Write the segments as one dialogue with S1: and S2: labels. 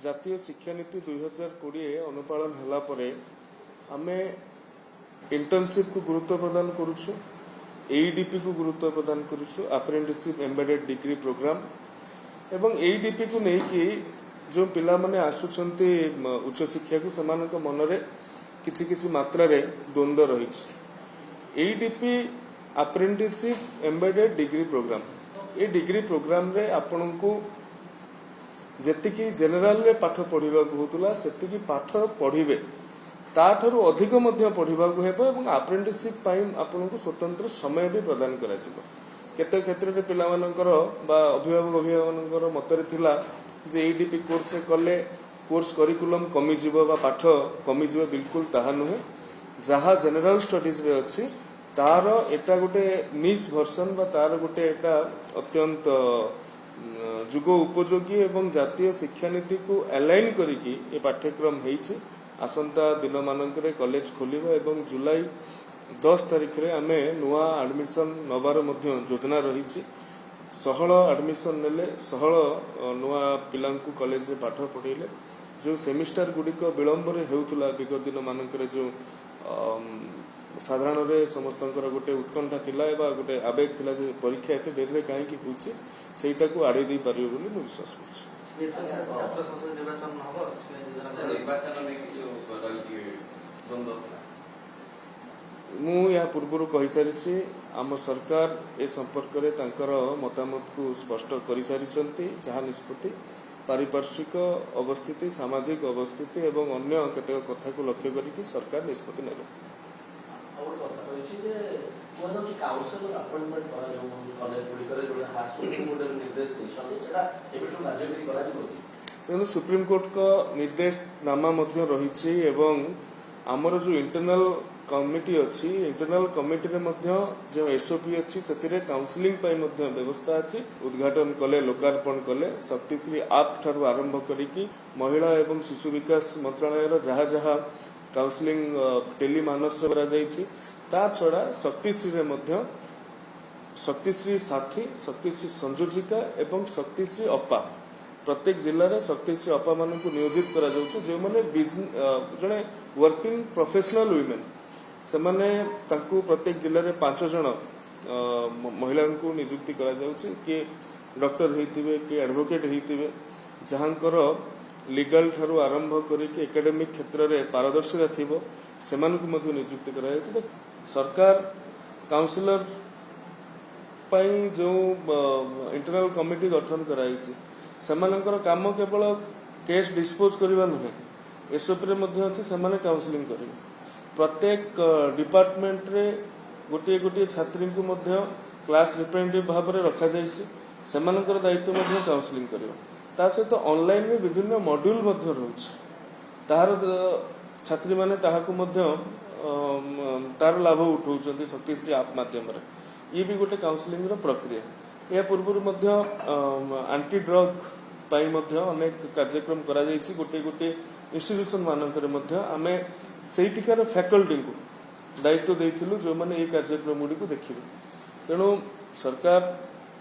S1: जातीय शिक्षा नीति 2020 अनुपालन होला परे आमे इंटर्नशिप को गुरुत्व प्रदान करूछु, एईडीपी को गुरुत्व प्रदान करूछु, अप्रेंटिसशिप एम्बेडेड डिग्री प्रोग्राम एवं एईडीपी को नहीं कि जो पिला माने आसुछंती उच्च शिक्षा को समानक मनरे किछि किछि मात्रा रे द्वंद्व रही। एईडीपी अप्रेंटिसशिप एम्बेडेड डिग्री प्रोग्राम ए डिग्री प्रोग्राम रे आपन को जेतिकी जनरल रे पाठ पढ़िबा को होतुला सेतिकी पाठ पढ़िबे ताठरू अधिक मध्य पढ़िबा को हेबो एवं अप्रेंटिसशिप पई आपन को स्वतंत्र समय भी प्रदान करा जिवो। केते क्षेत्र रे पिला मानकर बा अभिभावक मतरे थिला जे एईडीपी कोर्स रे कले कोर्स करिकुलम कमी जिवो बा पाठ कमी जिवो, बिल्कुल ताहा नुहे। जहा जनरल स्टडीज रे अछि तार एटा गोटे निश वर्जन बा तार गोटे एटा अत्यंत जुग उपयोगी एवं जातीय शिक्षा नीति को अलाइन करिकी ए पाठ्यक्रम हेइछि। आसंता दिन मानकरे कॉलेज खोलिबा एवं जुलाई 10 तारिख रे आमे नुआ एडमिशन नबार मध्य योजना रहिछि। 16 एडमिशन नेले 16 नुआ पिलांकु कॉलेज रे पाठ पढेले। जो सेमिस्टर गुडिक विलंब रे हेउतुला विगत दिन मानकरे जो साधारण रे समस्तंकर गोटे उत्कंठा थिला एबा गोटे आवेग थिला जे परीक्षा एते डेर रे काहे की होछि सेटा को आडे दै परियो बोली मु विश्वास करछि।
S2: छात्र संसद निर्वाचन हबो निर्वाचन में
S1: मु या पूर्व कहि सारिछि आम सरकार ए संपर्क रे तांकर मतामत को स्पष्ट करि सारिछंती। जहा निष्पत्ति पारिपार्श्विक अवस्थिति, सामाजिक अवस्थिति एवं अन्य केते कथा को लक्ष्य करिकि सरकार निष्पत्ति नेबो। तेणु सुप्रीम कोर्ट का निर्देश नामा मध्य रही एवं आमर जो इंटरनल कमिटी अच्छी इंटरनल कमिटी रे मध्य जो एसओपी अच्छी से काउंसलिंग पाई मध्य व्यवस्था अच्छी। उद्घाटन कले लोकार्पण कले शक्तिश्री आप ठारू आरंभ करिकी महिला एवं शिशु विकास मंत्रालय जहाँ जहाँ काउंसलिंग टेलीमानस करा जायछि ता छड़ा शक्तिश्री रे मध्य शक्तिश्री साथी, शक्तिश्री संयोजिका एवं शक्तिश्री अपा प्रत्येक जिले में शक्तिश्री अपा मान को नियोजित करा जाउछि। जो माने जने वर्किंग प्रोफेशनल वुमेन से माने तांकु प्रत्येक जिले में 5 जन महिला को नियुक्ति करा जाउछि। कि डॉक्टर हेतिबे कि एडवोकेट हेतिबे जहांकर लीगल ठारू आरंभ करिक एकेडमिक क्षेत्र में पारदर्शिता थिबो सेमान को मध्य नियुक्ति करा जायछि। सरकार काउंसिलर पई जो इंटरनल कमिटी गठन कराइछि सेमानकर काम केवल केस डिस्पोज करबा नुहे, एसओपी रे मध्य अछि सेमाने काउंसलिंग करिवे। प्रत्येक डिपार्टमेंट रे गोटे गोटे छात्री को मध्य क्लास रिप्रेजेंटेटिव भाव में रखा जायछि, सेमानकर दायित्व मध्य काउंसलिंग करबा। ता सहित ऑनलाइन में विभिन्न मॉड्यूल मध्य रहउछि तार छात्री माने ताहाको मध्य तार लाभ उठाउछन्ती शक्तिश्री आप माध्यम रे। ये भी गोटे काउंसलिंग रो प्रक्रिया। या पूर्व मध्य एंटी ड्रग पाई मध्य अनेक कार्यक्रम करा जायछि। गोटे गोटे इंस्टीट्यूशन मानकर मध्य आमे सेटिकार फैकल्टी को दायित्व देइथिलु जो माने ए कार्यक्रम गुडी को देखिबे। तेणु सरकार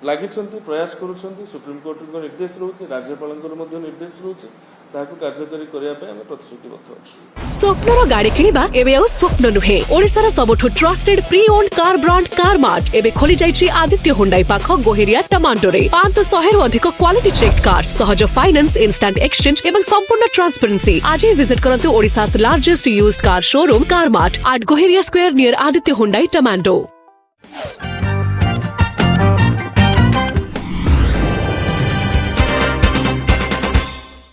S1: लागिछन्ती प्रयास करूछन्ती। सुप्रीम कोर्ट को निर्देश रहउछि, राज्यपालंकर मध्य निर्देश रहउछि, ताकू कार्यकारी करिया पे हम प्रतिश्रुतिबद्ध अछि।
S3: स्वप्नर गाड़ी किनिबा एबे आ स्वप्न नुहे। ओडिसार सबठु trusted pre owned car brand Carmart एबे खोली जायछि आदित्य हुंडाई पाख गोहेरिया टमांडोरे। 500 रु अधिक क्वालिटी चेक कार, सहज फाइनेंस, इंस्टेंट एक्सचेंज एवं संपूर्ण ट्रांसपेरेंसी। आज ही विजिट करंतु Odisha's largest used car showroom Carmart at Goheria square near Aditya Hyundai टमांडो।